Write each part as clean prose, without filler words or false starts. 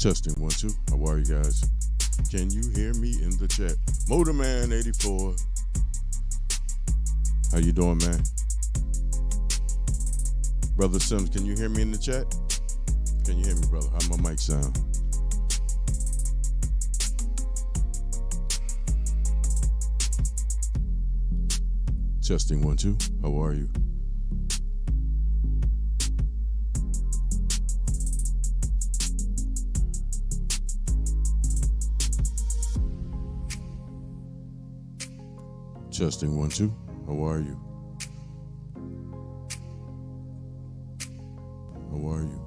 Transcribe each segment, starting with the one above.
Testing 1 2. How are you guys? Can you hear me in the chat? Motorman84. How you doing, man? Brother Sims, can you hear me in the chat? Can you hear me, brother? How my mic sound? Testing 1 2. How are you? Testing 1 2. How are you? How are you?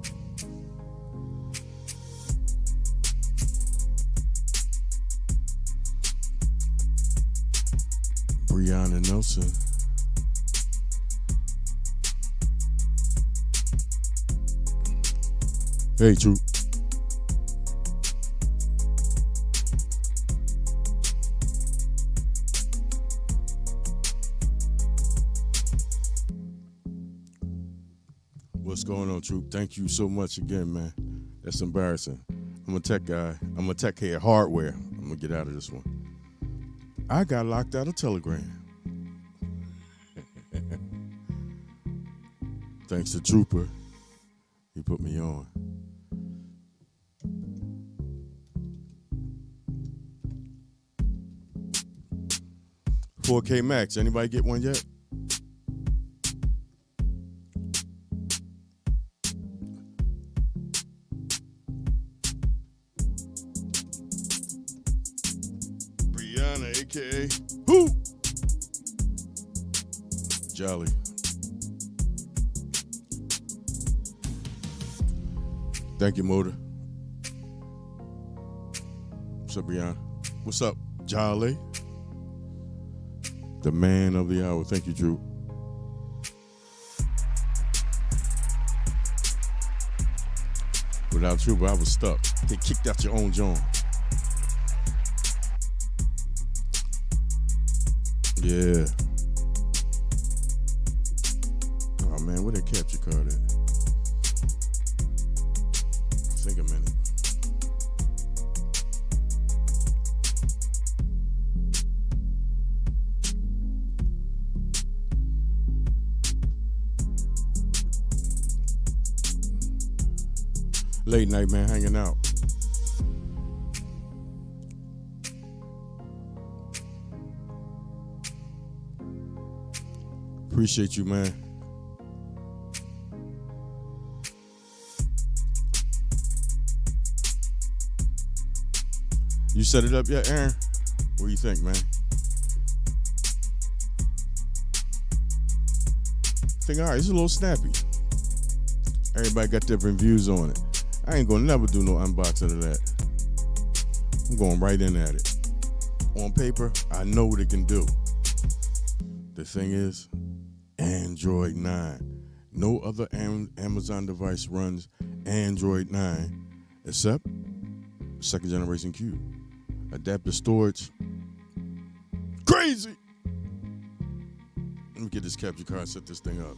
Brianna Nelson. Hey, Troop. What's going on, Troop? Thank you so much again, man. That's embarrassing. I'm a tech guy. I'm a tech head hardware. I'm going to get out of this one. I got locked out of Telegram. Thanks to Trooper. He put me on. $4K Max. Anybody get one yet? Brianna, aka who? Jolly. Thank you, Motor. What's up, Brianna? What's up, Jolly? The man of the hour. Thank you, Drew. Without Drew, I was stuck. Get kicked out your own joint. Yeah. Oh man, where that capture card at? Think a minute. Late night, man, hanging out. Appreciate you, man. You set it up yet, Aaron? What do you think, man? Think, all right, it's a little snappy. Everybody got different views on it. I ain't gonna never do no unboxing of that. I'm going right in at it. On paper, I know what it can do. The thing is, Android 9. No other Amazon device runs Android 9 except second generation Q. Adaptive storage. Crazy! Let me get this capture card, set this thing up.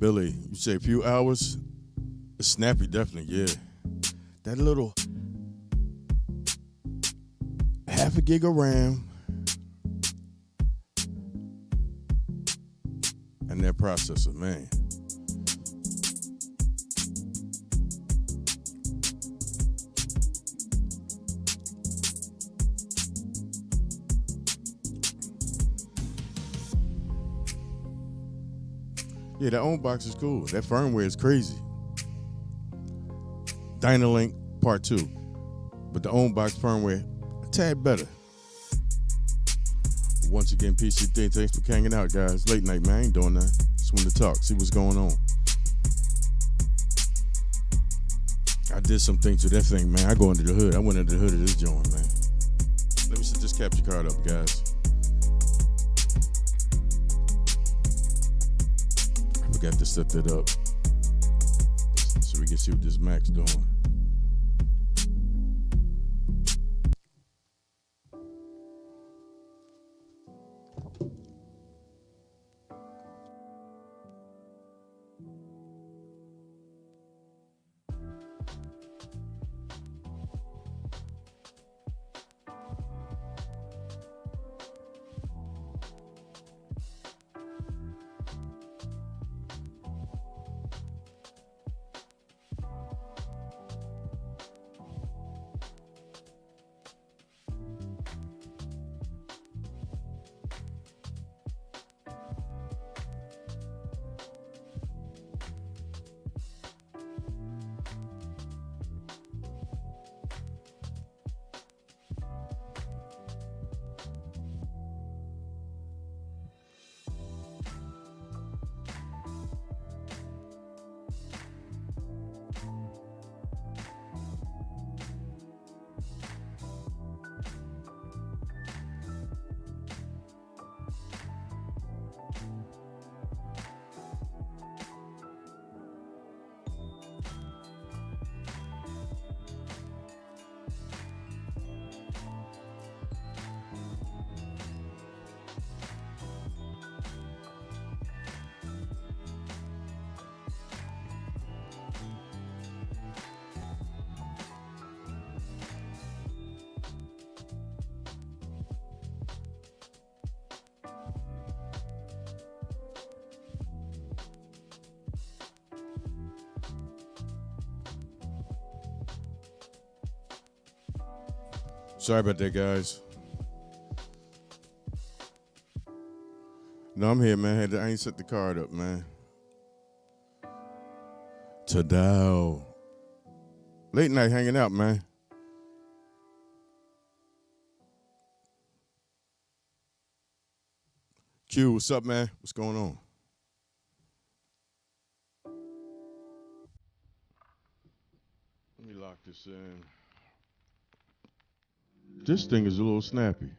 Billy, you say a few hours? It's snappy, definitely, yeah. That little half a gig of RAM and that processor, man. Yeah, that own box is cool. That firmware is crazy. Dynalink Part 2. But the own box firmware, a tad better. Once again, PCD, thanks for hanging out, guys. Late night, man. I ain't doing that. Just wanted to talk, see what's going on. I did some things to that thing, man. I go under the hood. I went under the hood of this joint, man. Let me set this capture card up, guys. I forgot to set that up so we can see what this Mac's doing. Sorry about that, guys. No, I'm here, man. I ain't set the card up, man. Ta-dow. Late night hanging out, man. Q, what's up, man? What's going on? Let me lock this in. This thing is a little snappy.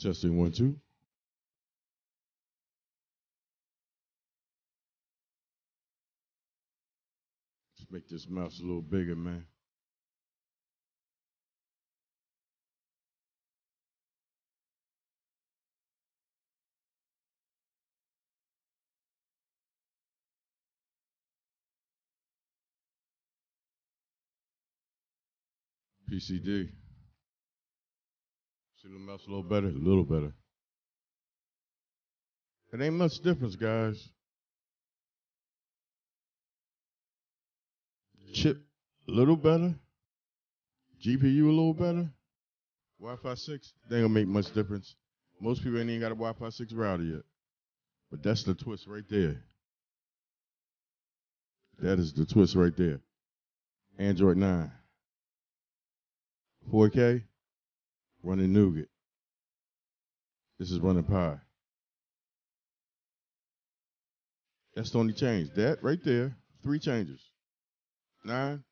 Testing 1, 2. Let's make this mouse a little bigger, man. PCD. See the mouse a little better? A little better. It ain't much difference, guys. Chip a little better. GPU a little better. Wi-Fi 6, they ain't gonna make much difference. Most people ain't even got a Wi-Fi 6 router yet. But that's the twist right there. That is the twist right there. Android 9. 4K, running Nougat. This is running Pi. That's the only change. That right there, 3 changes. 9,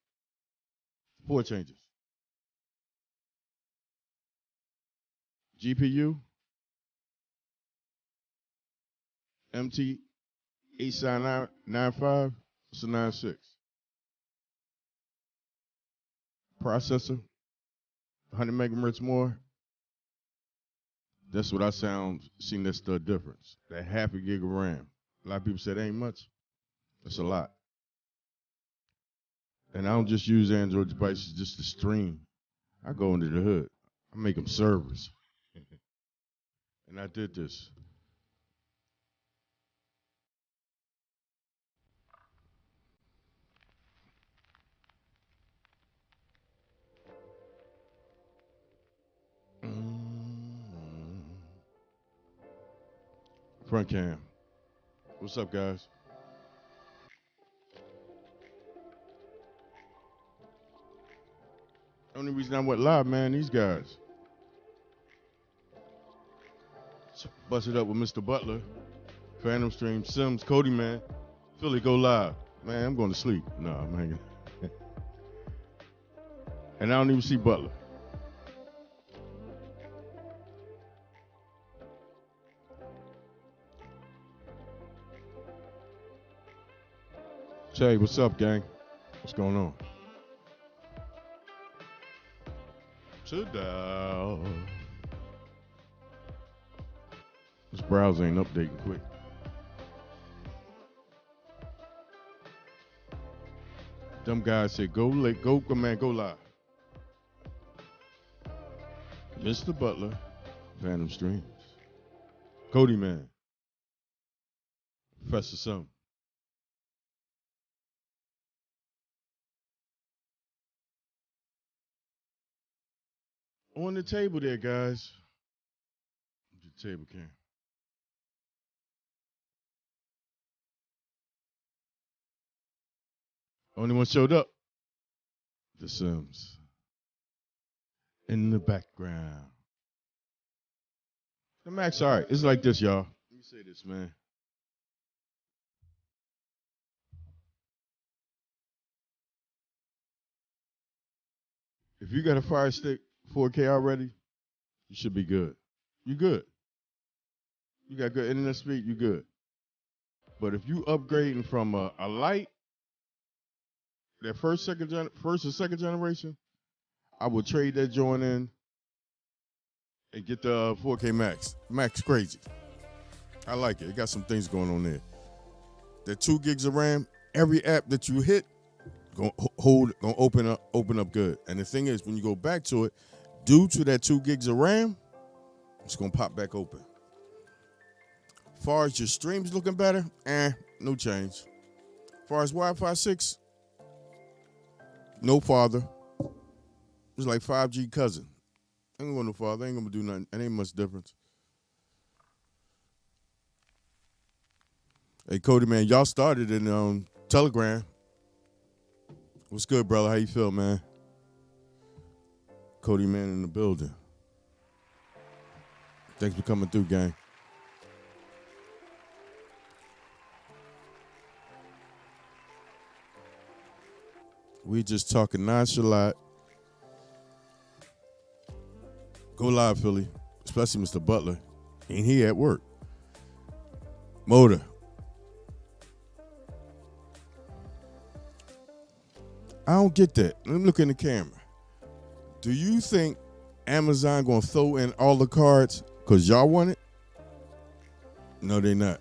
4 changes. GPU, MT 895, it's a 9.6. Processor, 100 megahertz more. That's what I seen that's the difference. That half a gig of RAM. A lot of people say that ain't much. That's a lot. And I don't just use Android devices just to stream. I go under the hood. I make them servers. And I did this. Front cam. What's up, guys? Only reason I went live, man, these guys. Busted up with Mr. Butler, Phantom Stream, Sims, Cody, man. Philly, go live. Man, I'm going to sleep. No, I'm hanging. And I don't even see Butler. Jay, what's up, gang? What's going on? Sit down. This browser ain't updating quick. Them guys said, go late, go man, go live. Mr. Butler, Phantom Streams. Cody, man. Professor Sum. On the table there, guys. The table cam. Only one showed up. The Sims. In the background. The Max, all right. It's like this, y'all. Let me say this, man. If you got a Firestick 4K already, you should be good. You good. You got good internet speed, you good. But if you upgrading from a light, that first or second generation, I would trade that joint in and get the 4K Max. Max crazy. I like it. It got some things going on there. The 2 gigs of RAM, every app that you hit, gonna open up good. And the thing is, when you go back to it, due to that 2 gigs of RAM, it's gonna pop back open. As far as your streams looking better, no change. As far as Wi-Fi 6, no farther. It's like 5G cousin. Ain't gonna go no farther. Ain't gonna do nothing. It ain't much difference. Hey, Cody, man, y'all started in Telegram. What's good, brother? How you feel, man? Cody, man, in the building. Thanks for coming through, gang. We just talking nonchalant. Go live, Philly. Especially Mr. Butler. Ain't he at work? Motor. I don't get that. Let me look in the camera. Do you think Amazon gonna throw in all the cards because y'all want it? No, they not.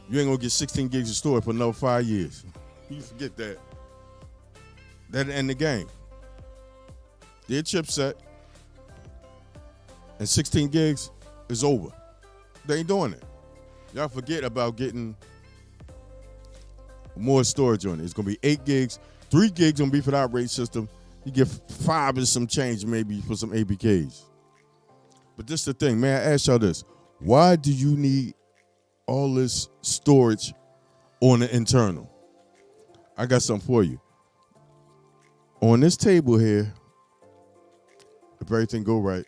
You ain't gonna get 16 gigs of storage for another 5 years. You forget that. That'll end the game. Their chipset and 16 gigs is over. They ain't doing it. Y'all forget about getting more storage on it. It's gonna be 8 gigs. 3 gigs gonna be for the operating system. You get 5 and some change maybe for some ABKs. But this is the thing, man. I ask y'all this: why do you need all this storage on the internal? I got something for you. On this table here, if everything go right,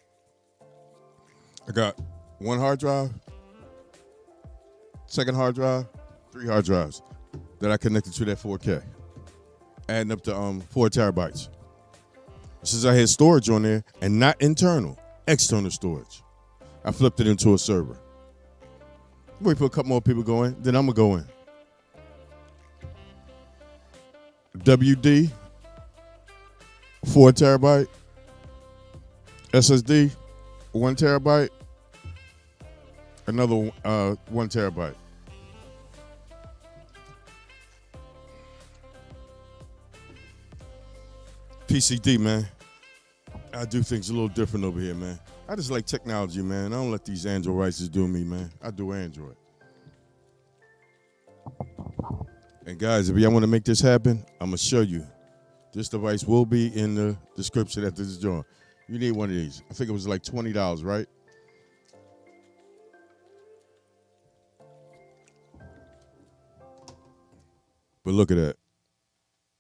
I got 1 hard drive, 2nd hard drive, 3 hard drives that I connected to that 4K, adding up to 4 terabytes. Since I had storage on there, and not internal, external storage, I flipped it into a server. Wait for a couple more people go in, then I'm gonna go in. WD, 4 terabyte, SSD, 1 terabyte, another 1 terabyte. PCD, man. I do things a little different over here, man. I just like technology, man. I don't let these Android writers do me, man. I do Android. And guys, if y'all want to make this happen, I'm going to show you. This device will be in the description after this joint. You need one of these. I think it was like $20, right? But look at that.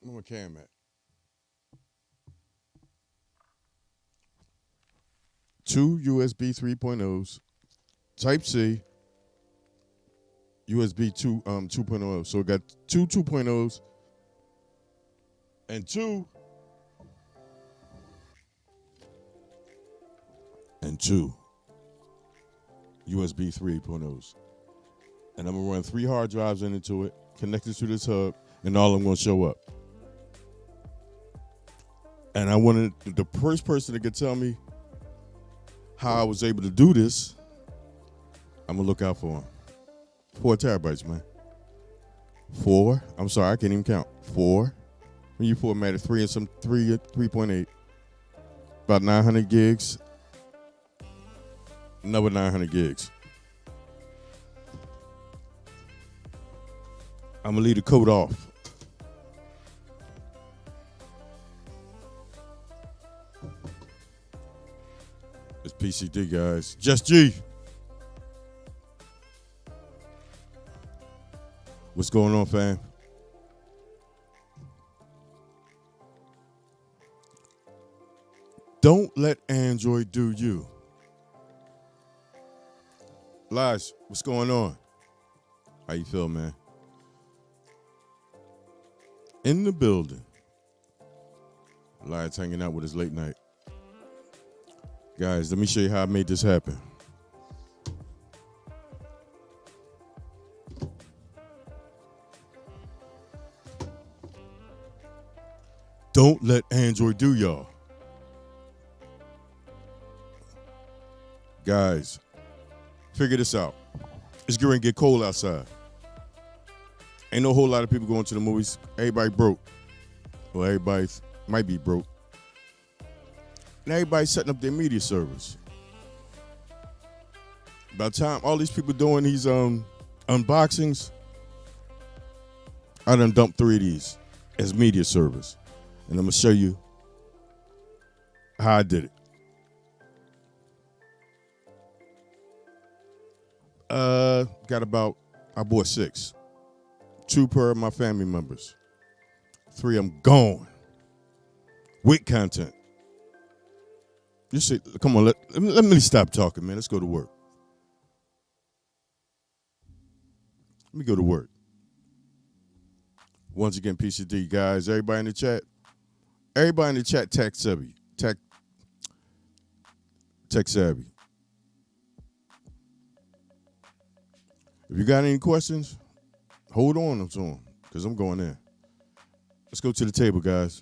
Where my cam at? 2 USB 3.0s, Type-C, USB 2.0. So we got 2 2.0s and 2 USB 3.0s. And I'm gonna run 3 hard drives into it, connected to this hub, and all of them gonna show up. And I wanted the first person that could tell me how I was able to do this, I'm gonna look out for him. 4 terabytes, man. 4. I'm sorry, I can't even count. 4. When you formatted 3 and some 3.8, about 900 gigs. Another 900 gigs. I'm gonna leave the code off. It's PCD, guys. Just G. What's going on, fam? Don't let Android do you. Lige, what's going on? How you feel, man? In the building. Lige hanging out with us late night. Guys, let me show you how I made this happen. Don't let Android do y'all. Guys, figure this out. It's going to get cold outside. Ain't no whole lot of people going to the movies. Everybody broke. Well, everybody might be broke. And everybody's setting up their media servers. By the time all these people doing these unboxings, I done dumped 3 of these as media servers. And I'm going to show you how I did it. I bought 6. 2 per my family members. 3 of them gone. With content. You say, come on, let me stop talking, man. Let's go to work. Let me go to work. Once again, PCD, guys. Everybody in the chat. Everybody in the chat, tech savvy. Tech savvy. If you got any questions, hold on to them, because I'm going in. Let's go to the table, guys.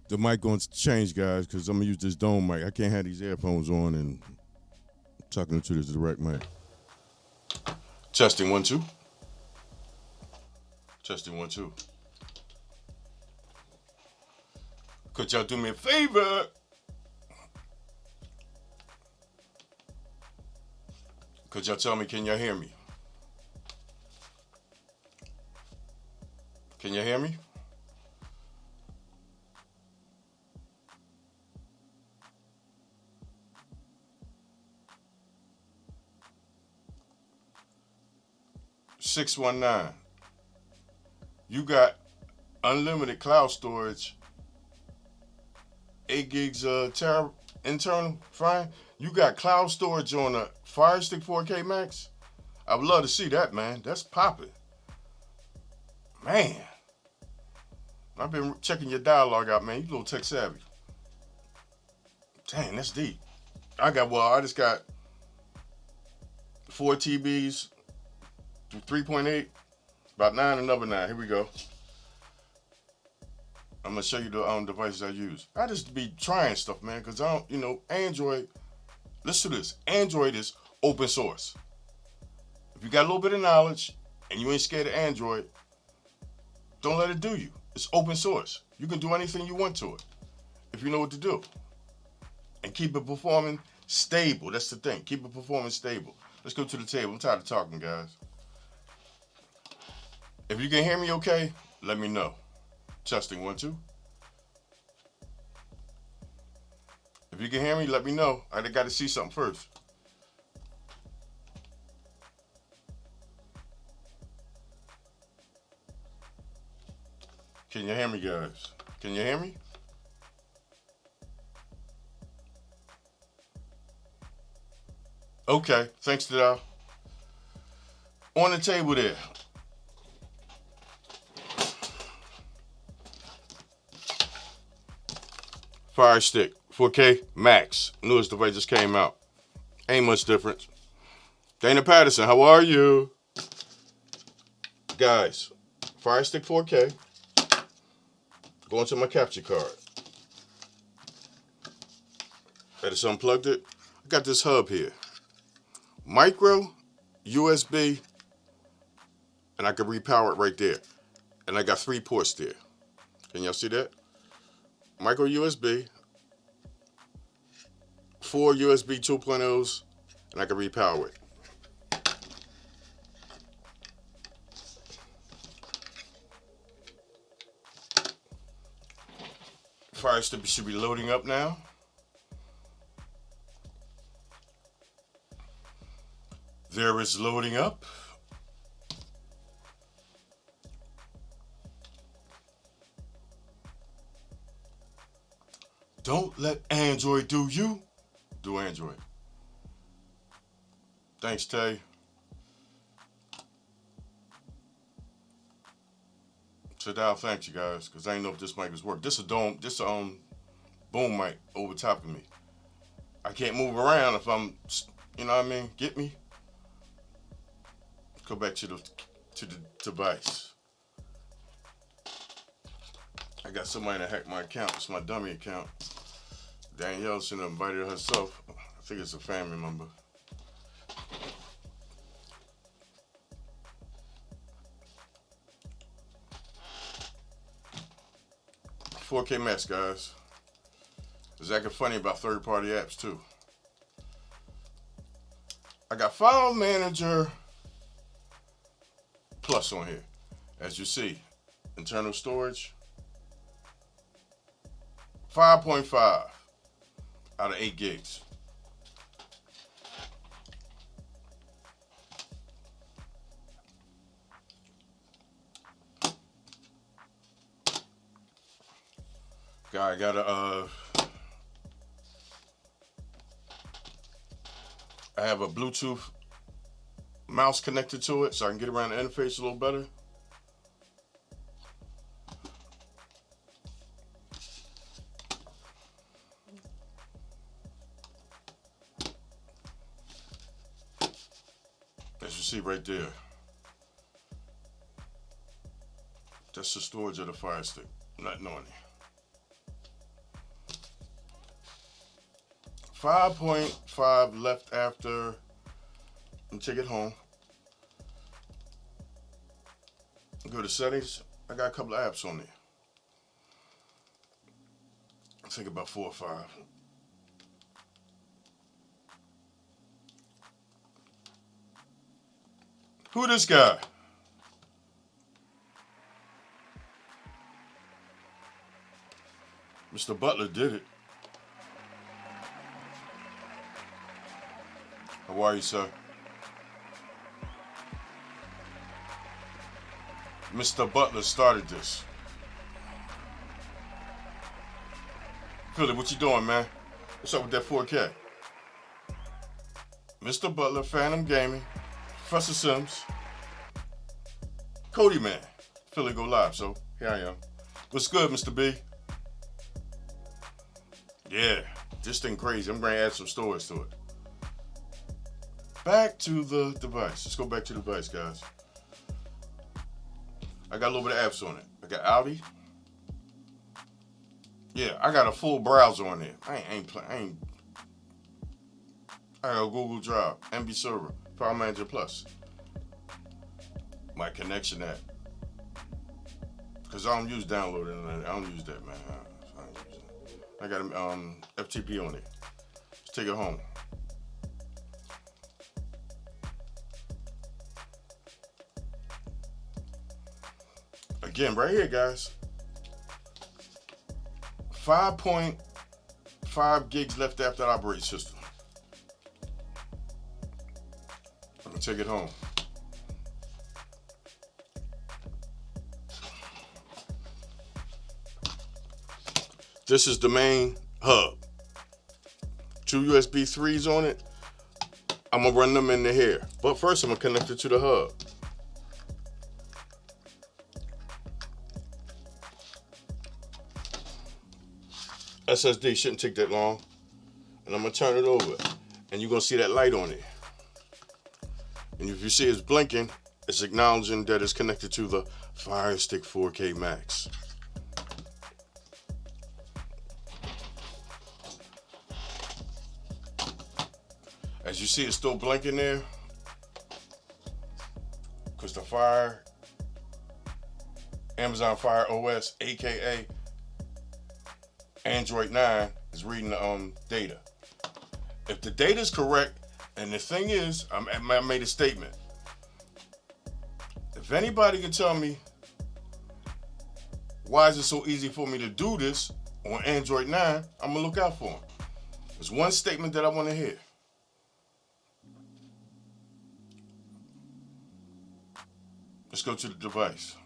The mic going to change, guys, because I'm going to use this dome mic. I can't have these earphones on and talking to this direct mic. Testing 1 2. Testing 1 2. Could y'all do me a favor? Could y'all tell me, can y'all hear me? Can you hear me? $619. You got unlimited cloud storage, 8 gigs internal, fine. You got cloud storage on a Firestick 4K Max. I would love to see that, man. That's popping. Man. I've been checking your dialogue out, man. You a little tech savvy. Dang, that's deep. I just got 4 TBs, 3.8, about 9, another 9. Here we go. I'm going to show you the devices I use. I just be trying stuff, man, because I don't, Android, listen to this. Android is open source. If you got a little bit of knowledge and you ain't scared of Android, don't let it do you. It's open source. You can do anything you want to it if you know what to do. And keep it performing stable. That's the thing. Keep it performing stable. Let's go to the table. I'm tired of talking, guys. If you can hear me okay, let me know. Testing 1 2. If you can hear me, let me know. I got to see something first. Can you hear me, guys? Can you hear me? Okay, thanks to that. On the table there. Firestick 4K Max. Newest device just came out. Ain't much difference. Dana Patterson, how are you? Guys, Firestick 4K. Going to my capture card. I just unplugged it. I got this hub here. Micro, USB, and I can repower it right there. And I got 3 ports there. Can y'all see that? Micro USB, 4 USB 2.0s, and I can repower it. Firestick should be loading up now. There is loading up. Don't let Android do you. Do Android. Thanks, Tay. Sadal, thanks you guys, because I didn't know if this mic was working. This a boom mic over top of me. I can't move around if I'm, you know what I mean? Get me? Go back to the to the device. I got somebody that hacked my account. It's my dummy account. Danielle should have invited herself. I think it's a family member. $4K Max, guys. It's acting funny about third-party apps too. I got File Manager Plus on here. As you see, internal storage, 5.5 out of 8 gigs. I got I have a Bluetooth mouse connected to it so I can get around the interface a little better. As you see right there, that's the storage of the Firestick, nothing on it. 5.5 left after. Let me take it home. Go to settings. I got a couple of apps on there. I think about 4 or 5. Who this guy? Mr. Butler did it. How are you, sir? Mr. Butler started this. Philly, what you doing, man? What's up with that 4K? Mr. Butler, Phantom Gaming, Professor Sims, Cody Man. Philly go live, so here I am. What's good, Mr. B? Yeah, this thing crazy. I'm going to add some storage to it. Back to the device. Let's go back to the device, guys. I got a little bit of apps on it. I got Audi. Yeah, I got a full browser on there. I got Google Drive, Emby Server, File Manager Plus. My connection app. Because I don't use downloading. I don't use that, man. I got FTP on it. Let's take it home. Again, right here, guys. 5.5 gigs left after the operating system. I'm gonna take it home. This is the main hub. 2 USB 3s on it. I'm gonna run them into here. But first I'm gonna connect it to the hub. SSD shouldn't take that long. And I'm gonna turn it over. And you're gonna see that light on it. And if you see it's blinking, it's acknowledging that it's connected to the Firestick 4K Max. As you see, it's still blinking there because the Amazon Fire OS, aka Android 9, is reading the data. If the data is correct, and the thing is, I made a statement. If anybody can tell me why is it so easy for me to do this on Android 9, I'm gonna look out for them. There's one statement that I want to hear. Let's go to the device.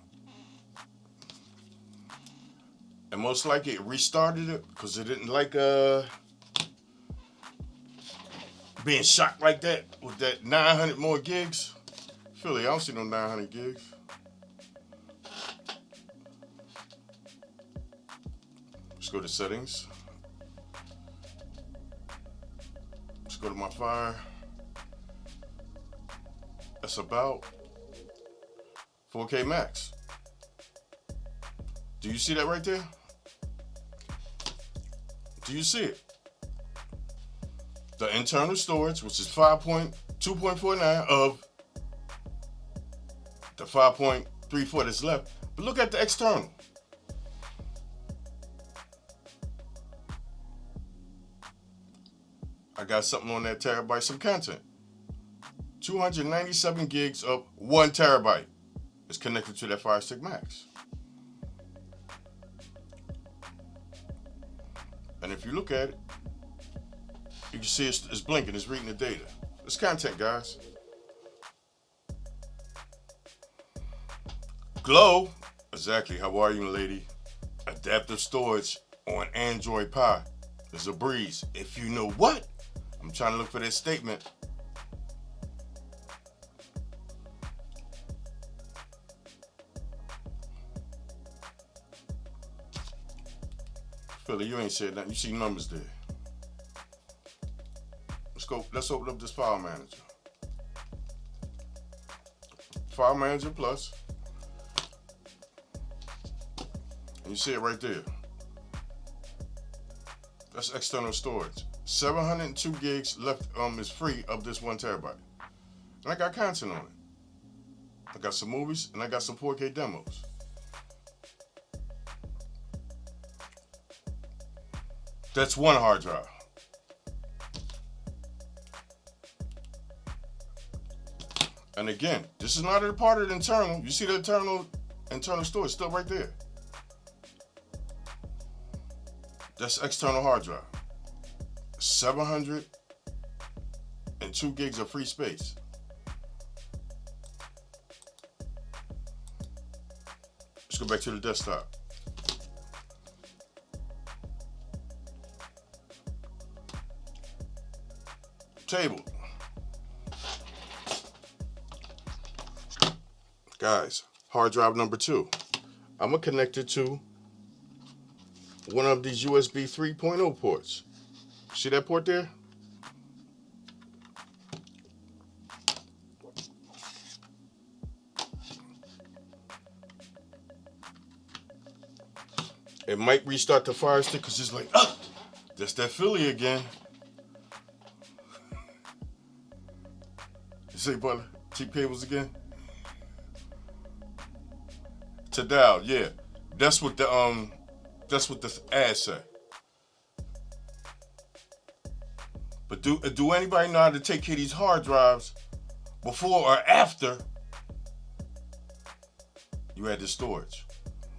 And most likely it restarted it because it didn't like being shocked like that with that 900 more gigs. Philly, I don't see no 900 gigs. Let's go to settings. Let's go to my Fire. That's about 4K max. Do you see that right there? Do you see it? The internal storage, which is 2.49 of the 5.34 that's left. But look at the external. I got something on that terabyte, some content. 297 gigs of 1 terabyte is connected to that Firestick Max. And if you look at it, you can see it's blinking, it's reading the data. It's content, guys. Glow, exactly, how are you, lady? Adaptive storage on Android Pie is a breeze. If you know what? I'm trying to look for that statement. Philly, you ain't said nothing. You see numbers there. Let's open up this file manager. File manager plus. And you see it right there. That's external storage. 702 gigs left is free of this 1 terabyte. And I got content on it. I got some movies and I got some 4K demos. That's one hard drive. And again, this is not a part of the internal. You see the internal storage still right there. That's external hard drive. 702 gigs of free space. Let's go back to the desktop. Table. Guys, hard drive number 2. I'm going to connect it to one of these USB 3.0 ports. See that port there? It might restart the Firestick because it's like, that's that Philly again. You say, Butler, cheap cables again? To dial, yeah. That's what the ad say. But do anybody know how to take care of these hard drives before or after you add the storage?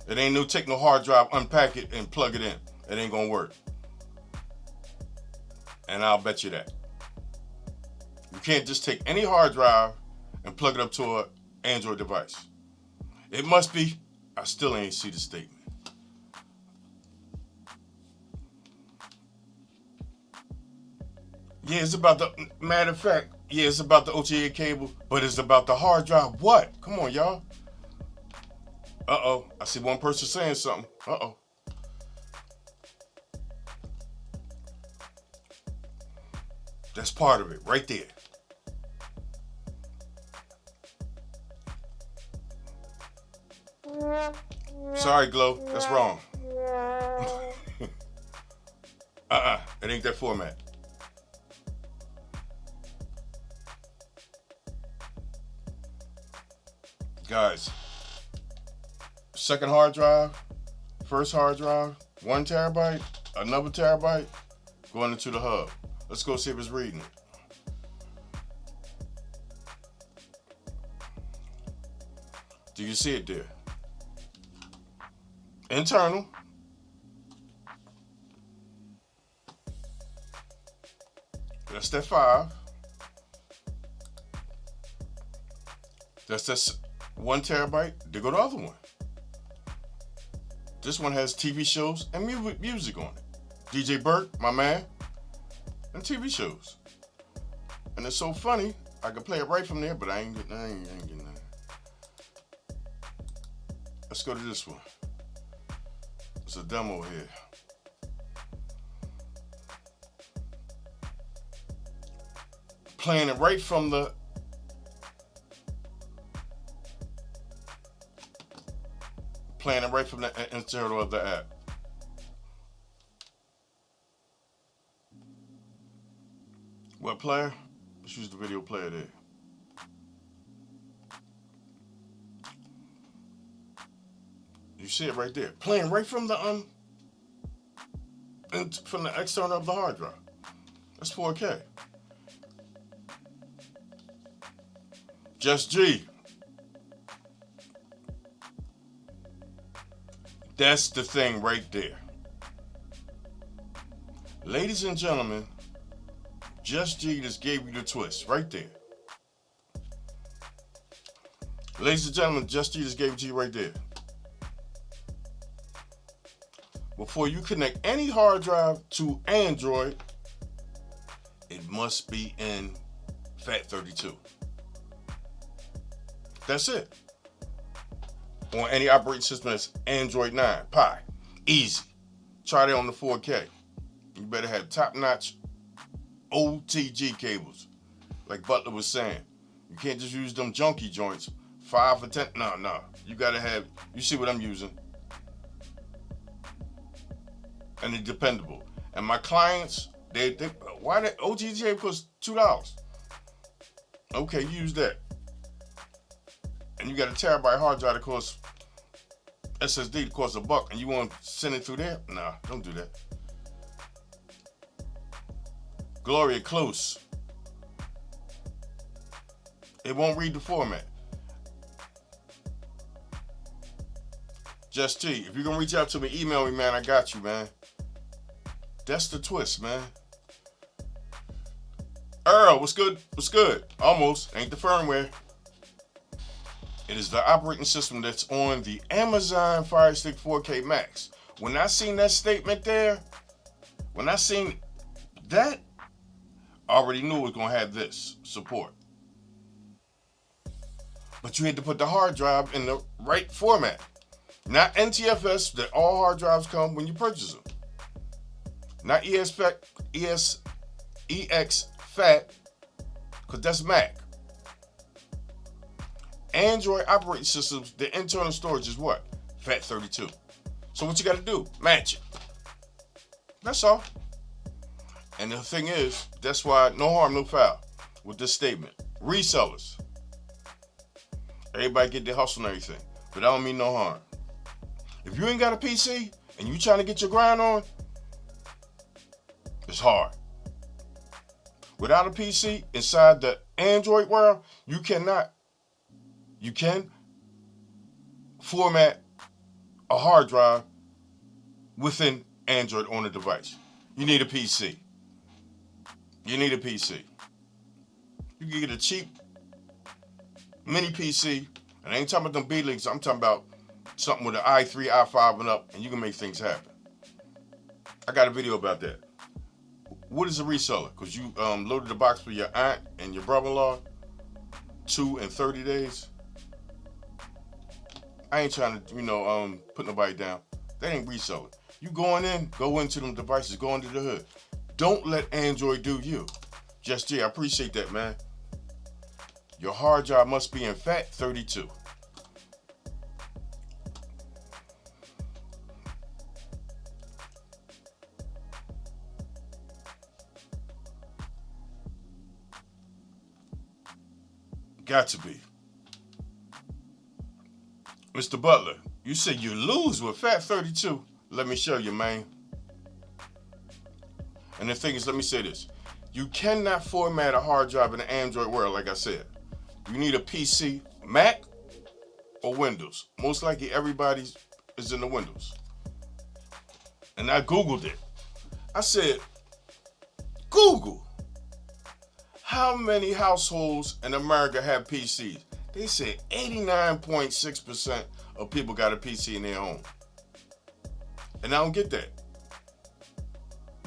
It ain't no take no hard drive, unpack it, and plug it in. It ain't gonna work. And I'll bet you that. You can't just take any hard drive and plug it up to an Android device. It must be, I still ain't see the statement. Yeah, it's about the, matter of fact, yeah, it's about the OTA cable, but it's about the hard drive. What? Come on, y'all. Uh-oh, I see one person saying something. Uh-oh. That's part of it, right there. Sorry, Glow, that's wrong. It ain't that format. Guys, second hard drive, first hard drive, 1 terabyte, another terabyte, going into the hub. Let's go see if it's reading it. Do you see it there? Internal. That's that 5. That's that 1 terabyte. There go the other one. This one has TV shows and music on it. DJ Burt, my man, and TV shows. And it's so funny, I can play it right from there, but I ain't getting that. Let's go to this one. It's a demo here. Playing it right from the Playing it right from the internal of the app. What player? Let's use the video player there. You see it right there. Playing right from the external of the hard drive. That's 4K. Just G. That's the thing right there. Ladies and gentlemen, Just G just gave you the twist right there. Ladies and gentlemen, Just G just gave it to you right there. Before you connect any hard drive to Android, it must be in FAT32. That's it. On any operating system that's Android 9, Pi. Easy. Try that on the 4K. You better have top-notch OTG cables. Like Butler was saying. You can't just use them junky joints. 5 or 10. No. You gotta have, you see what I'm using. And they're dependable. And my clients, why that OTG cable costs $2? Okay, use that. And you got a terabyte hard drive that costs SSD that costs $1, and you want to send it through there? Nah, don't do that. Gloria Close. It won't read the format. Just T, if you're gonna reach out to me, email me, man. I got you, man. That's the twist, man. Earl, what's good? What's good? Almost. Ain't the firmware. It is the operating system that's on the Amazon Firestick 4K Max. When I seen that statement there, when I seen that, I already knew it was going to have this support. But you had to put the hard drive in the right format. Not NTFS, that all hard drives come when you purchase them. Not EXFAT, because that's Mac. Android operating systems, the internal storage is what? FAT32. So what you got to do? Match it. That's all. And the thing is, that's why no harm, no foul with this statement. Resellers. Everybody get their hustle and everything, but I don't mean no harm. If you ain't got a PC and you trying to get your grind on, it's hard. Without a PC inside the Android world, you cannot. You can format a hard drive within Android on a device. You need a PC. You need a PC. You can get a cheap mini PC, and I ain't talking about them B-Leagues, I'm talking about something with an i3, i5 and up, and you can make things happen. I got a video about that. What is a reseller? Because you loaded the box for your aunt and your brother-in-law 2 and 30 days. I ain't trying to, put nobody down. That ain't reselling. You go into them devices, go under the hood. Don't let Android do you. Just G, I appreciate that, man. Your hard drive must be in FAT32. Got to be. Mr. Butler, you said you lose with FAT32. Let me show you, man. And the thing is, let me say this. You cannot format a hard drive in the Android world, like I said. You need a PC, Mac, or Windows. Most likely everybody is in the Windows. And I Googled it. I said, Google, how many households in America have PCs? They said 89.6% of people got a PC in their home. And I don't get that.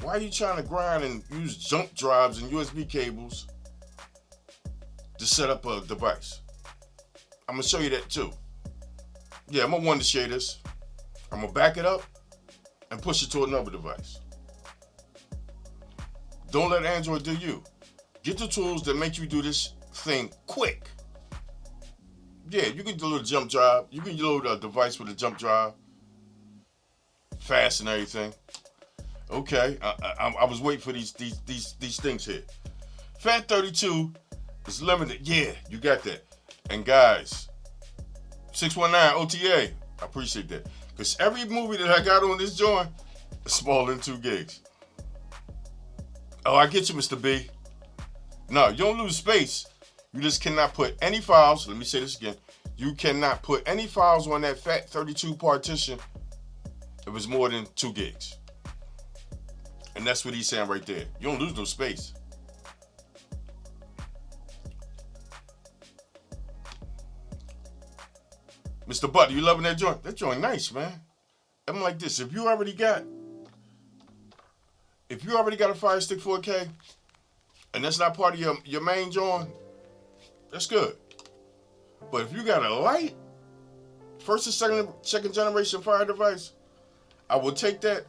Why are you trying to grind and use jump drives and USB cables to set up a device? I'm going to show you that too. Yeah, I'm going to want to share this. I'm going to back it up and push it to another device. Don't let Android do you. Get the tools that make you do this thing quick. Yeah, you can do a little jump drive. You can load a device with a jump drive, fast and everything. Okay, I was waiting for these things here. FAT32 is limited. Yeah, you got that. And guys, 619 OTA. I appreciate that. Because every movie that I got on this joint is smaller than 2 gigs. Oh, I get you, Mr. B. No, you don't lose space. You just cannot put any files. Let me say this again. You cannot put any files on that FAT32 partition if it's more than 2 gigs. And that's what he's saying right there. You don't lose no space. Mr. Butler, you loving that joint? That joint nice, man. I'm like this. If you already got a Firestick 4K, and that's not part of your main joint, that's good. But if you got a light, first and second generation Fire device, I will take that,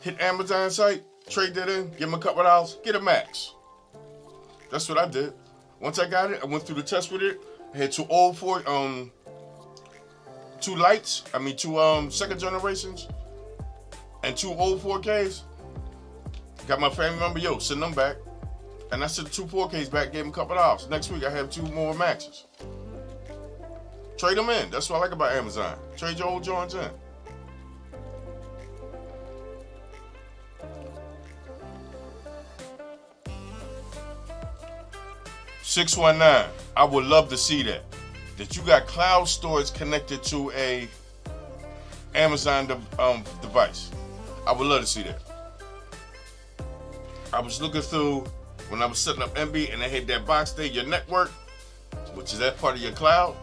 hit Amazon site, trade that in, give them a couple of dollars, get a max. That's what I did. Once I got it, I went through the test with it. I had two second generations, and 2 old 4Ks. Got my family member, send them back. And I sent the 2 4Ks back, gave them a couple of dollars. Next week, I have 2 more maxes. Trade them in. That's what I like about Amazon. Trade your old joints in. $619. I would love to see that. That you got cloud storage connected to a Amazon device. I would love to see that. I was looking through when I was setting up Emby and they had that box there, your network, which is that part of your cloud.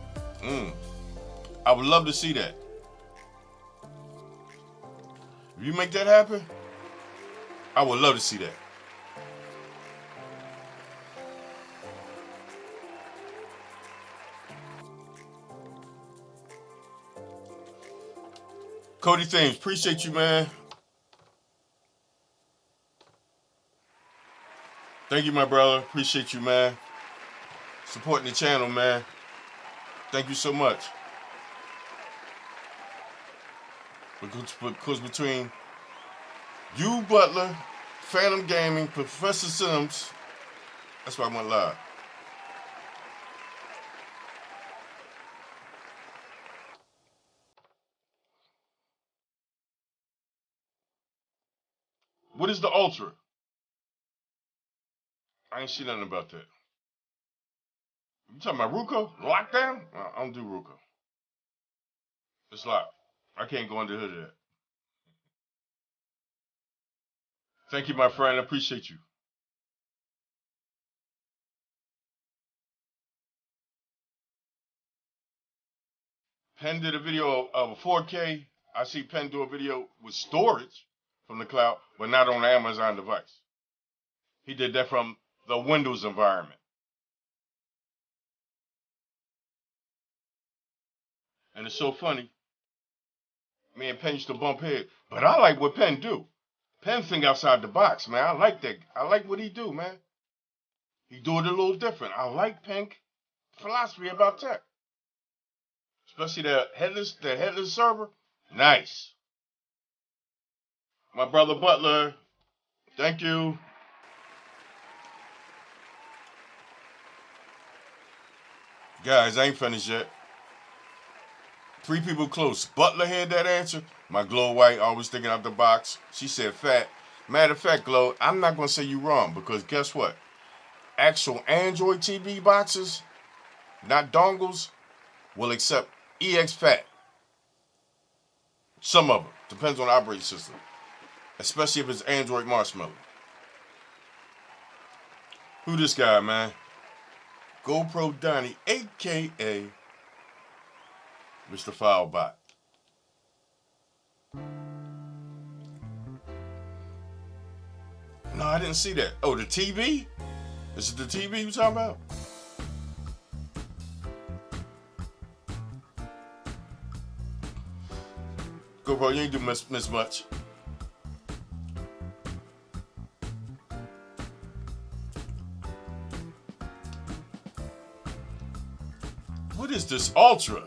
I would love to see that. If you make that happen, I would love to see that. Cody Thames, appreciate you, man. Thank you, my brother. Appreciate you, man. Supporting the channel, man. Thank you so much. Because between you, Butler, Phantom Gaming, Professor Sims, that's why I went live. What is the Ultra? I ain't seen nothing about that. You talking about Ruko? Lockdown? I don't do Ruko. It's locked. I can't go under the hood of that. Thank you, my friend. I appreciate you. Penn did a video of a 4K. I see Penn do a video with storage from the cloud, but not on the Amazon device. He did that from the Windows environment. And it's so funny. Me and Penn used to bump head. But I like what Penn do. Penn think outside the box, man. I like that. I like what he do, man. He do it a little different. I like Penn's philosophy about tech. Especially the headless server. Nice. My brother Butler. Thank you. Guys, I ain't finished yet. 3 people close. Butler had that answer. My Glow White, always thinking out the box. She said fat. Matter of fact, Glow, I'm not going to say you wrong because guess what? Actual Android TV boxes, not dongles, will accept EXFAT. Some of them. Depends on the operating system. Especially if it's Android Marshmallow. Who this guy, man? GoPro Donnie, a.k.a. Mr. Filebot. No, I didn't see that. Oh, the TV? Is it the TV you talking about? GoPro, you ain't do miss much. What is this Ultra?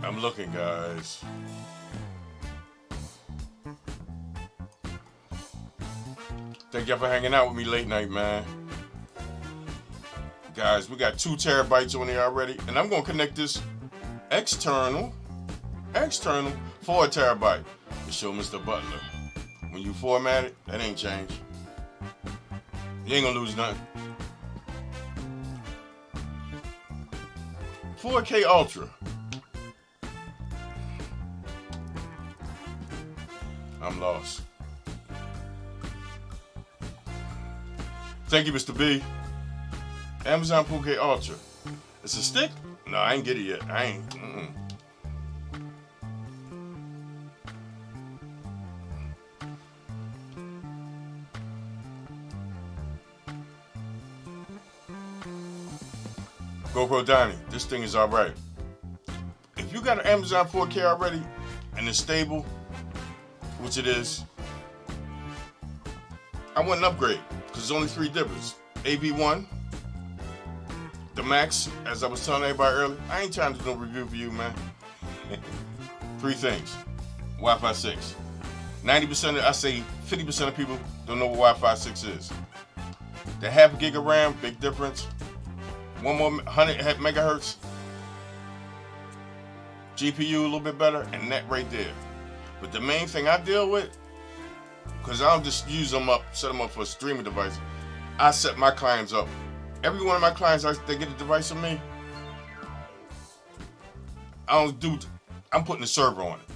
I'm looking, guys. Thank y'all for hanging out with me late night, man. Guys, we got 2 terabytes on here already, and I'm gonna connect this external for a terabyte to show Mr. Butler. When you format it, that ain't changed. You ain't gonna lose nothing. 4K Ultra. I'm lost. Thank you, Mr. B. Amazon 4K Ultra. It's a stick? No, I ain't get it yet. I ain't. GoPro Donnie, this thing is alright. If you got an Amazon 4K already and it's stable, which it is, I wouldn't upgrade because there's only 3 differences. AV1, the Max, as I was telling everybody earlier. I ain't trying to do no review for you, man. 3 things. Wi-Fi 6. 90%, I say 50% of people don't know what Wi-Fi 6 is. The half a gig of RAM, big difference. 1 more 100 megahertz. GPU a little bit better, and that right there. But the main thing I deal with, because I don't just use them up, set them up for a streaming device, I set my clients up. Every one of my clients, they get a device from me. I'm putting a server on it.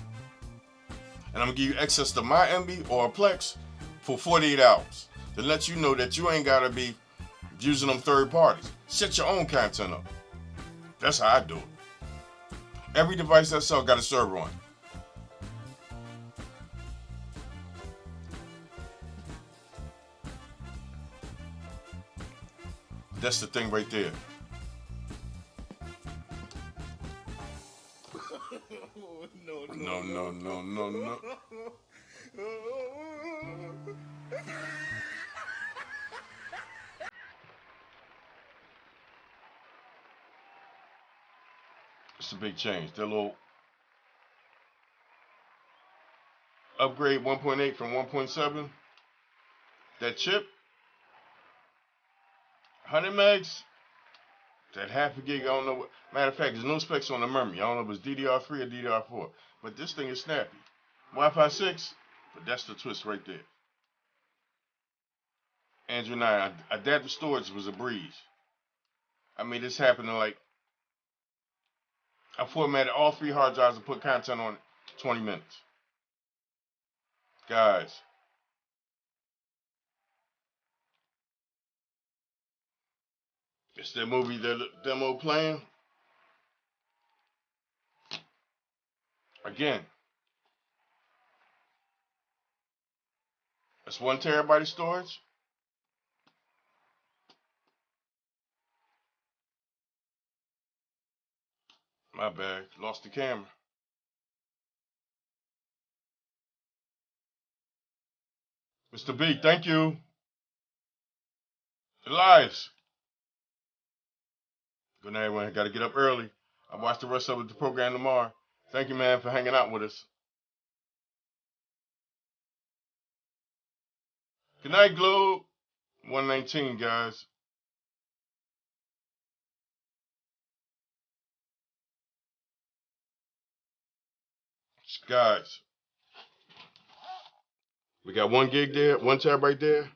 And I'm gonna give you access to my Emby or a Plex for 48 hours. To let you know that you ain't gotta be using them third parties. Set your own content up. That's how I do it. Every device I sell got a server on it. That's the thing right there. No. It's a big change. That little upgrade 1.8 from 1.7. That chip, 100 megs, that half a gig, I don't know what. Matter of fact, there's no specs on the memory. I don't know if it's DDR3 or DDR4. But this thing is snappy. Wi-Fi 6, but that's the twist right there. Andrew 9, adaptive storage was a breeze. I mean, this happened in like, I formatted all 3 hard drives and put content on it 20 minutes. Guys. It's that movie, the demo playing. Again. That's 1 terabyte of storage. My bad. Lost the camera. Mr. B, thank you. Elias. Good night, everyone. Got to get up early. I'll watch the rest of the program tomorrow. Thank you, man, for hanging out with us. Good night, Globe. 119, guys. Guys. We got 1 gig there, 1 terabyte there,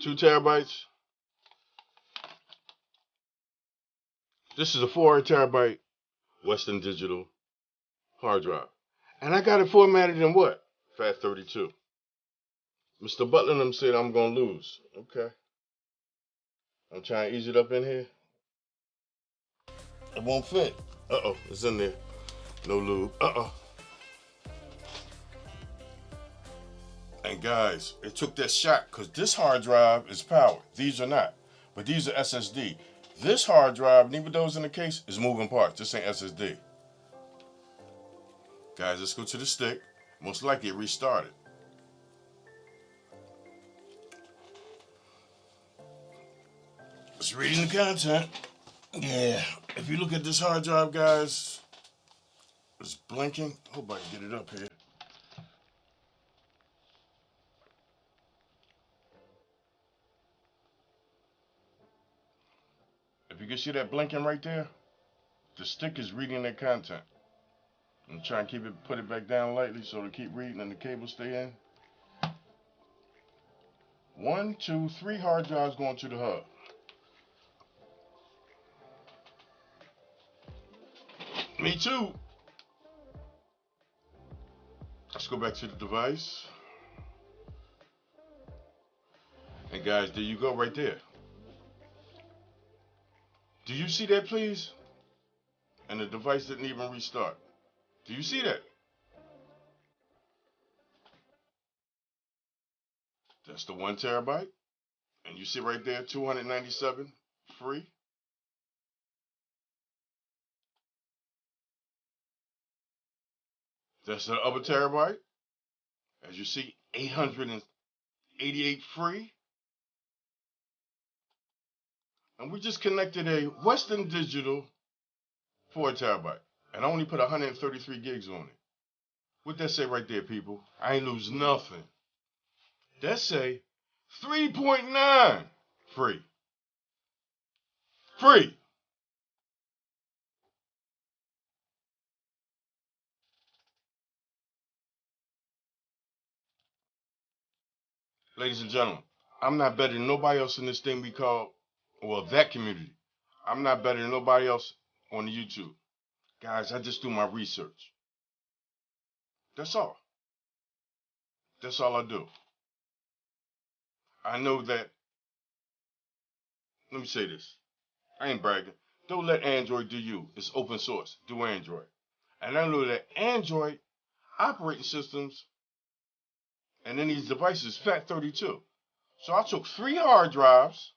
2 terabytes. This is a 4 terabyte Western Digital hard drive. And I got it formatted in what? FAT32. Mr. Butler and them said I'm going to lose. Okay. I'm trying to ease it up in here. It won't fit. Uh-oh, it's in there. No lube. Uh-oh. And guys, it took that shot because this hard drive is powered. These are not. But these are SSD. This hard drive, neither those in the case, is moving parts. This ain't SSD. Guys, let's go to the stick. Most likely it restarted. It's reading the content. Yeah, if you look at this hard drive, guys, it's blinking. Hope I can get it up here. If you can see that blinking right there, the stick is reading that content. I'm trying to put it back down lightly so it'll keep reading and the cable stay in. 1, 2, 3 hard drives going to the hub. Me too. Let's go back to the device. And guys, there you go right there. Do you see that, please? And the device didn't even restart. Do you see that? That's the 1 terabyte. And you see right there, 297 free. That's the other terabyte. As you see, 888 free. And we just connected a Western Digital 4 terabyte. And I only put 133 gigs on it. What that say right there, people? I ain't lose nothing. That say 3.9 free. Free. Ladies and gentlemen, I'm not better than nobody else in this thing we call, well, that community. I'm not better than nobody else on the YouTube. Guys, I just do my research. That's all. That's all I do. I know that, let me say this. I ain't bragging. Don't let Android do you. It's open source. Do Android. And I know that Android operating systems and then these devices, FAT32. So I took 3 hard drives,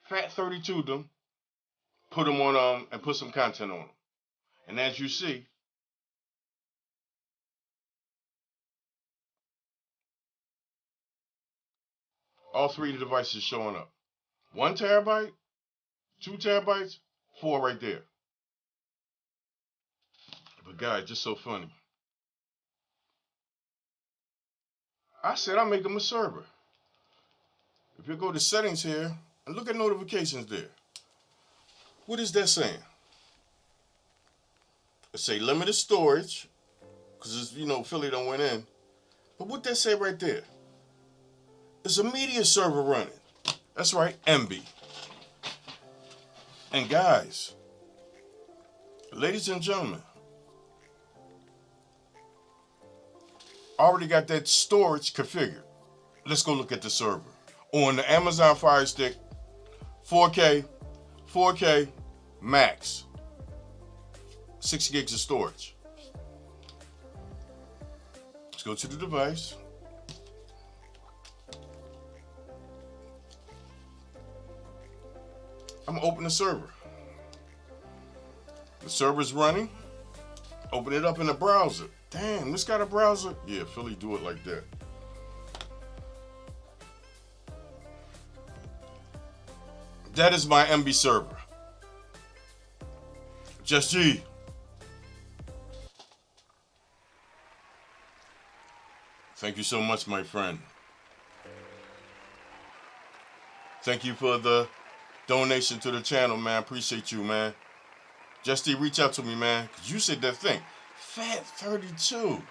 FAT32 them, put them on and put some content on them. And as you see, all 3 of the devices showing up. 1 terabyte, 2 terabytes, 4 right there. But guys, just so funny. I said I'll make them a server. If you go to settings here and look at notifications there, what is that saying? It say limited storage, because Philly don't went in. But what that say right there? It's a media server running. That's right, Emby. And guys, ladies and gentlemen, I already got that storage configured. Let's go look at the server. On the Amazon Firestick, 4K, max. 6 gigs of storage. Let's go to the device. I'm gonna open the server. The server's running. Open it up in the browser. Damn, this got a browser? Yeah, Philly do it like that. That is my Emby server. Just G. Thank you so much, my friend. Thank you for the donation to the channel, man. Appreciate you, man. Justy, reach out to me, man. Because you said that thing. FAT32.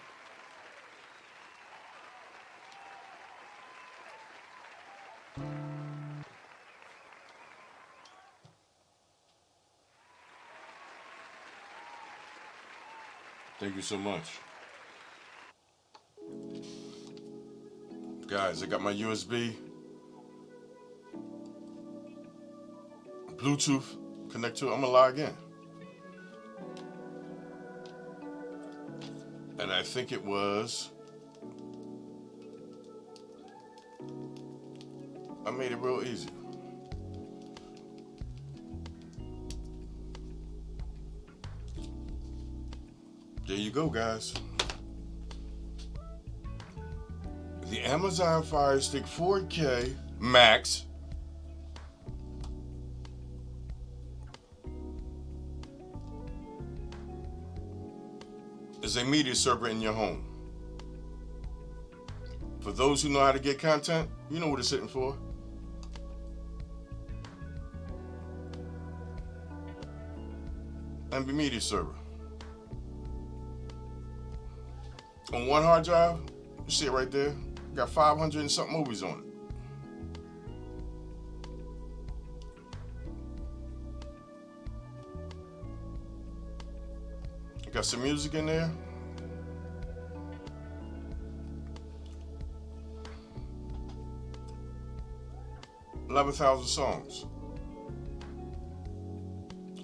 Thank you so much. Guys, I got my USB, Bluetooth connect to it. I'm gonna log in. And I think it was, I made it real easy. There you go, guys. The Amazon Firestick 4K Max is a media server in your home. For those who know how to get content, you know what it's sitting for. Emby Media Server. On one hard drive, you see it right there, got 500 and something movies on it. Got some music in there. $11,000 songs.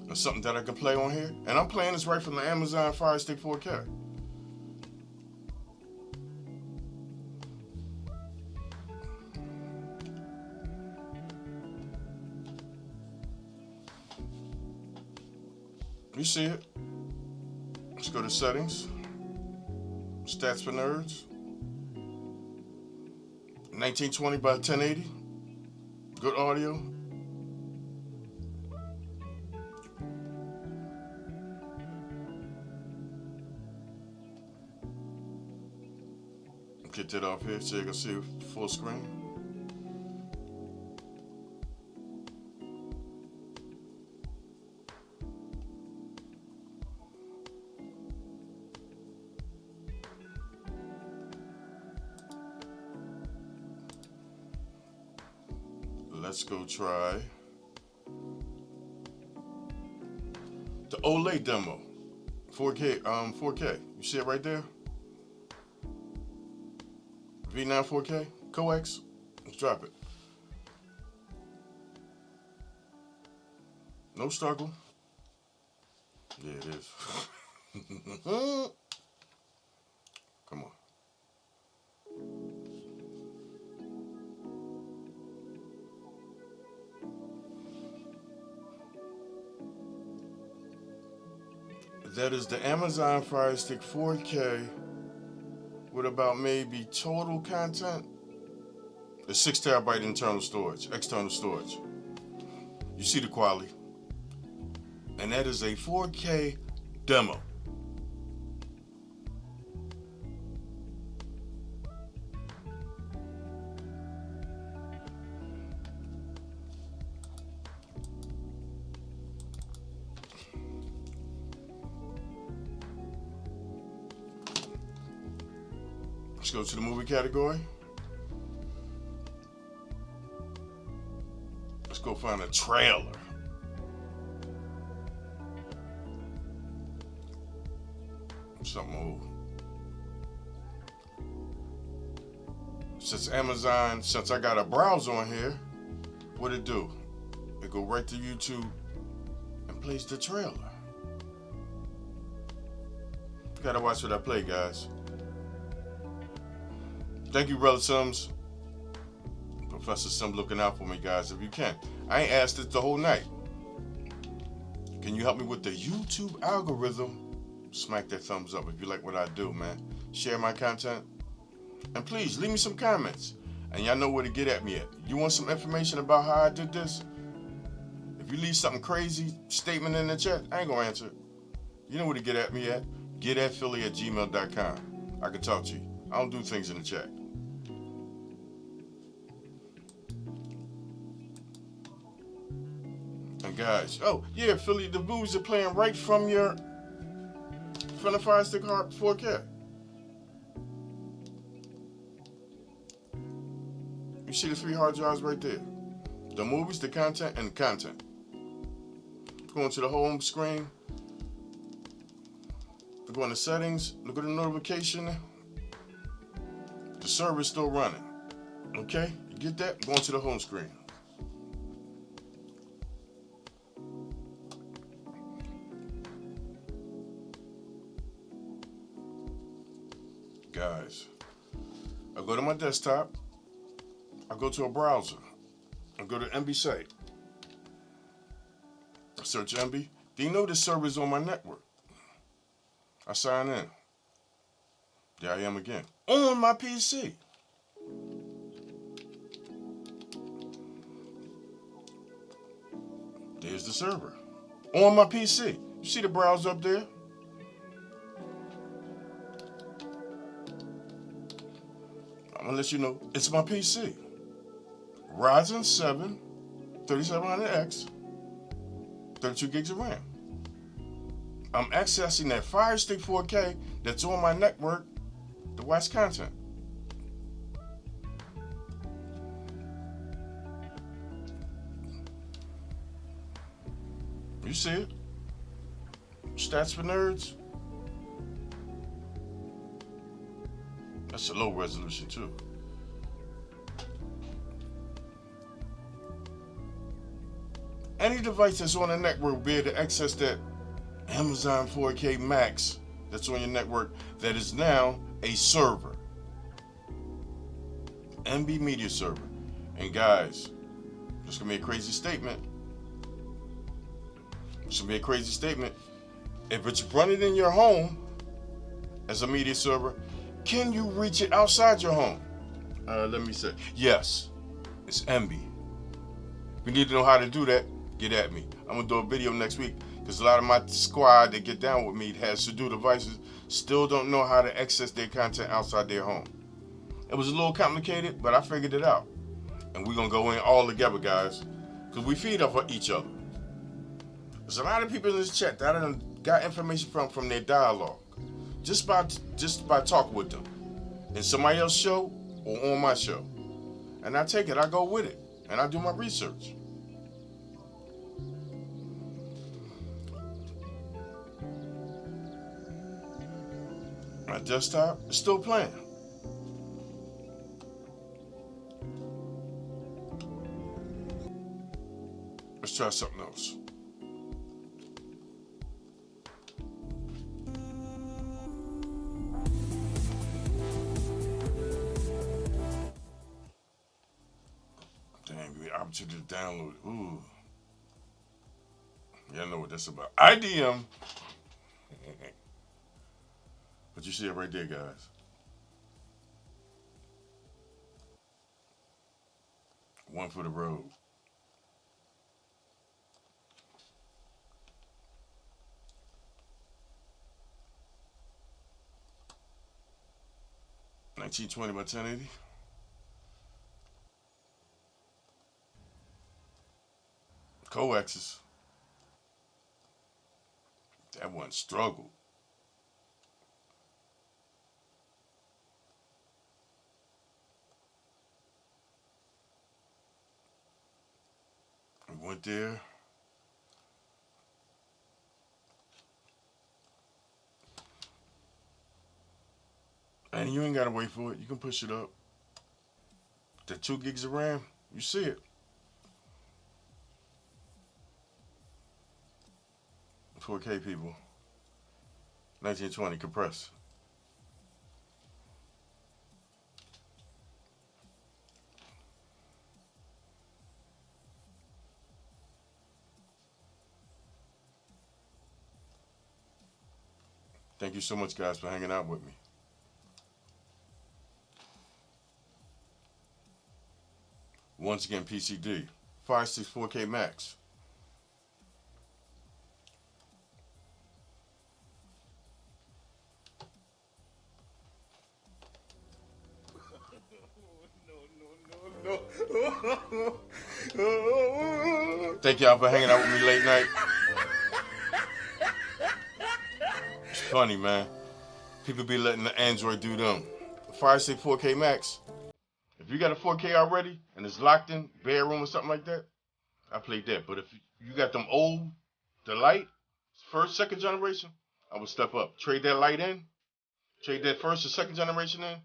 That's something that I can play on here. And I'm playing this right from the Amazon Firestick 4K. You see it. Let's go to settings. Stats for nerds. 1920 by 1080. Good audio. Get that off here so you can see full screen. Let's go try the Olay demo. 4K. You see it right there? V9 4K, coax. Let's drop it. No struggle. Yeah, it is. Come on. That is the Amazon Firestick 4K with about maybe total content. It's 6 terabyte internal storage, external storage. You see the quality. And that is a 4K demo. Let's go to the movie category. Let's go find a trailer. Something old. Since I got a browser on here, what it do? It go right to YouTube and plays the trailer. Gotta watch what I play, guys. Thank you, Brother Sims. Professor Sim looking out for me, guys, if you can. I ain't asked it the whole night. Can you help me with the YouTube algorithm? Smack that thumbs up if you like what I do, man. Share my content. And please, leave me some comments. And y'all know where to get at me at. You want some information about how I did this? If you leave something crazy, statement in the chat, I ain't gonna answer it. You know where to get at me at? getatphilly@gmail.com. I can talk to you. I don't do things in the chat. And guys, oh yeah, Philly, the movies are playing right from the Firestick 4K. You see the 3 hard drives right there. The movies, the content, and the content. Going to the home screen. Go into settings. Look at the notification. The server's still running. Okay, you get that? Going to the home screen. Guys, I go to my desktop. I go to a browser. I go to Emby site. I search Emby. Do you know this server is on my network? I sign in. There I am again. On my PC. There's the server. On my PC. You see the browser up there? I'm gonna let you know it's my PC. Ryzen 7 3700X, 32 gigs of RAM. I'm accessing that Firestick 4K that's on my network to watch content. You see it? Stats for nerds. That's a low resolution too. Any device that's on the network will be able to access that Amazon 4K Max that's on your network that is now a server. Emby Media Server. And guys, this is going to be a crazy statement. It's going to be a crazy statement. If it's running in your home as a media server, can you reach it outside your home? Let me say, yes, it's Emby. If you need to know how to do that, get at me. I'm going to do a video next week because a lot of my squad that get down with me has to do devices still don't know how to access their content outside their home. It was a little complicated, but I figured it out. And we're going to go in all together, guys, because we feed off of each other. There's a lot of people in this chat that I done got information from their dialogue. Just by talking with them. In somebody else's show or on my show. And I take it, I go with it. And I do my research. My desktop is still playing. Let's try something else. Dang, we opportunity to download. Ooh. Y'all know what that's about. IDM. But you see it right there, guys. One for the road. $1920 by 1080. Coaxes. That one struggled. We went there. And you ain't gotta wait for it. You can push it up. The 2 gigs of RAM, you see it. 4K people. 1920 compressed. Thank you so much, guys, for hanging out with me. Once again, PCD. Firestick 4K Max. Thank y'all for hanging out with me late night. It's funny, man. People be letting the Android do them. Firestick 4K Max. If you got a 4K already and it's locked in, bedroom or something like that, I played that. But if you got them old, the light, first, second generation, I would step up. Trade that light in. Trade that first or second generation in.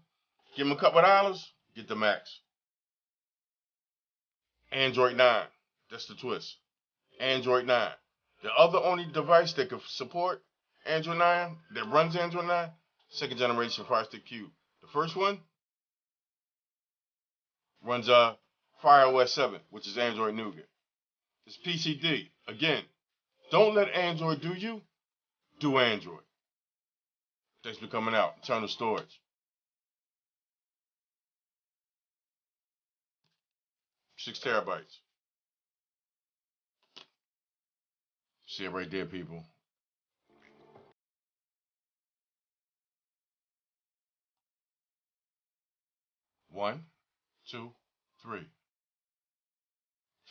Give them a couple of dollars. Get the Max. Android 9. That's the twist. Android 9. The other only device that could support Android 9, that runs Android 9, second generation Firestick Cube. The first one runs Fire OS 7, which is Android Nougat. It's PCD. Again, don't let Android do you. Do Android. Thanks for coming out. Internal storage. 6 terabytes. See it right there, people. One, 2, 3.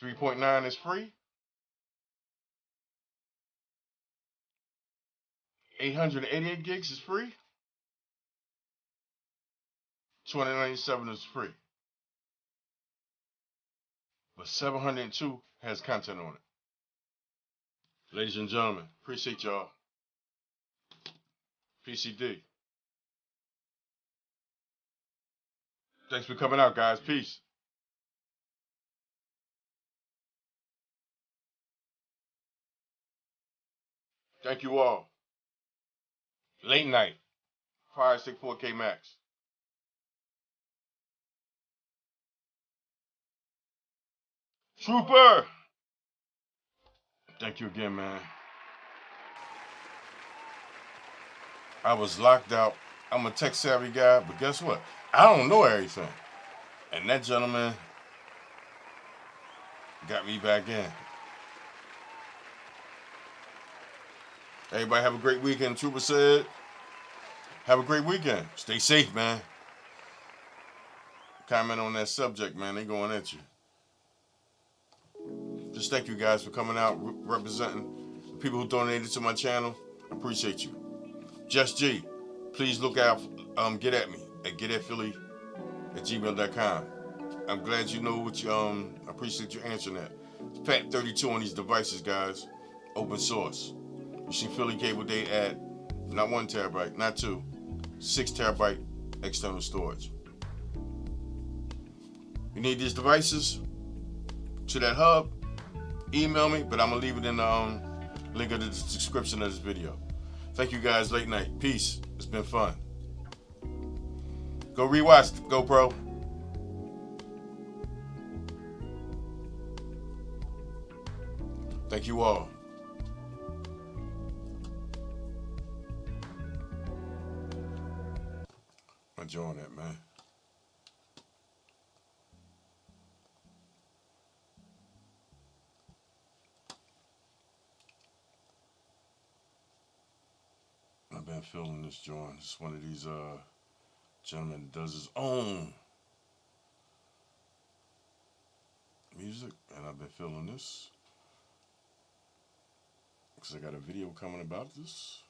3.9 is free. 888 gigs is free. 2097 is free. But 702 has content on it. Ladies and gentlemen, appreciate y'all. PCD. Thanks for coming out, guys. Peace. Thank you all. Late night. Firestick 4K Max. Trooper! Thank you again, man. I was locked out. I'm a tech savvy guy, but guess what? I don't know everything. And that gentleman got me back in. Everybody have a great weekend. Trooper said, have a great weekend. Stay safe, man. Comment on that subject, man. They going at you. Just thank you guys for coming out, representing the people who donated to my channel. I appreciate you. Just G, please look out, get at me at getatphilly@gmail.com. I'm glad you know what you, I appreciate you answering that. It's Pat 32 on these devices, guys. Open source. You see phillycabledave at not 1 terabyte, not 2, 6 terabyte external storage. You need these devices to that hub, email me, but I'm gonna leave it in the link in the description of this video. Thank you guys, late night. Peace. It's been fun. Go rewatch the GoPro. Thank you all. I'm enjoying that, man. I've been feeling this joint. It's one of these gentlemen that does his own music, and I've been feeling this because I got a video coming about this.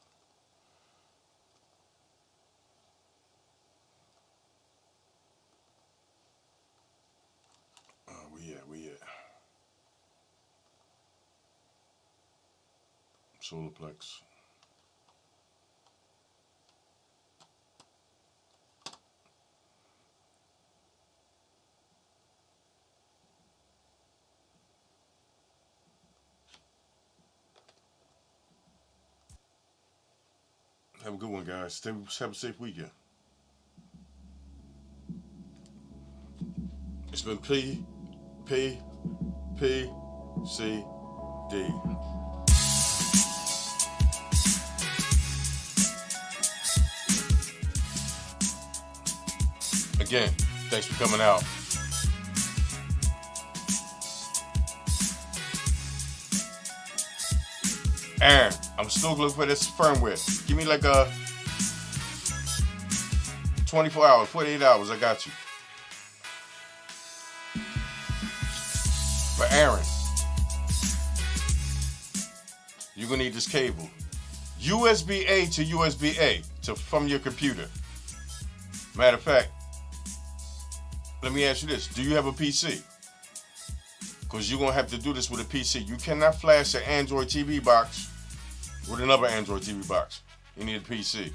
We at Solarplex. Have a good one, guys. Have a safe weekend. It's been P, C, D. Again, thanks for coming out. Aaron, I'm still looking for this firmware. Give me like a 24 hours, 48 hours, I got you. But Aaron, you're gonna need this cable. USB-A to USB-A from your computer. Matter of fact, let me ask you this. Do you have a PC? Because you're gonna have to do this with a PC. You cannot flash an Android TV box with another Android TV box. You need a PC.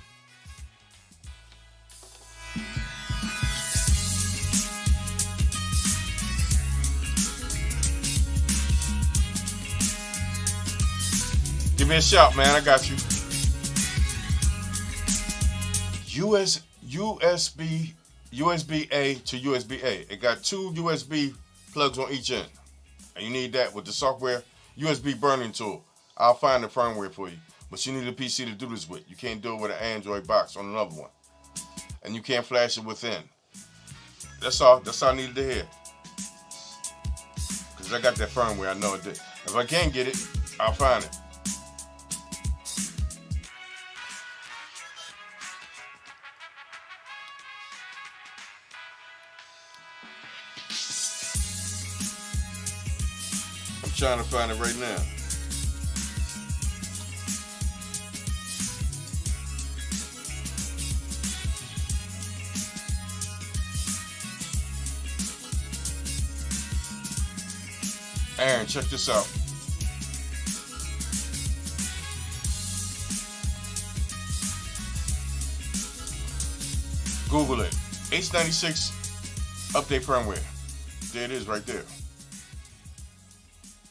Give me a shout, man. I got you. USB-A to USB-A. It got 2 USB plugs on each end. And you need that with the software USB burning tool. I'll find the firmware for you. But you need a PC to do this with. You can't do it with an Android box on another one. And you can't flash it within. That's all. That's all I needed to hear. Because I got that firmware. I know it did. If I can't get it, I'll find it. I'm trying to find it right now. Aaron, check this out. Google it. H96 update firmware. There it is right there.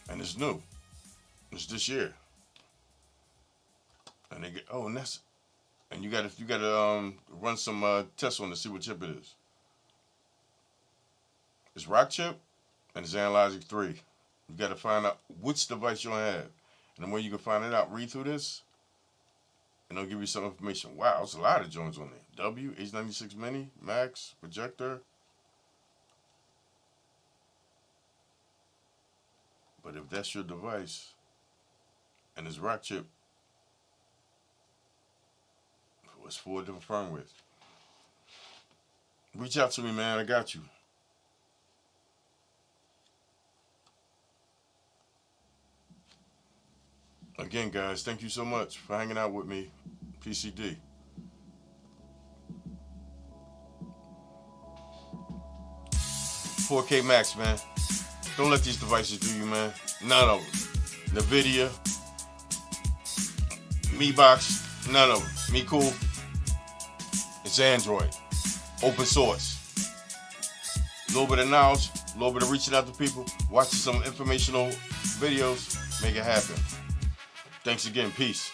And it's new. It's this year. And they get and you gotta run some tests on it to see what chip it is. It's Rock chip and it's Analogic 3. You got to find out which device you'll have. And the way you can find it out, read through this, and it'll give you some information. Wow, there's a lot of joints on there. W, H96 Mini, Max, Projector. But if that's your device, and it's Rock chip, it's 4 different firmwares. Reach out to me, man. I got you. Again, guys, thank you so much for hanging out with me, PCD. $4K Max, man. Don't let these devices do you, man. None of them. NVIDIA, Mi Box, none of them. Me Cool. It's Android. Open source. A little bit of knowledge, a little bit of reaching out to people, watching some informational videos, make it happen. Thanks again. Peace.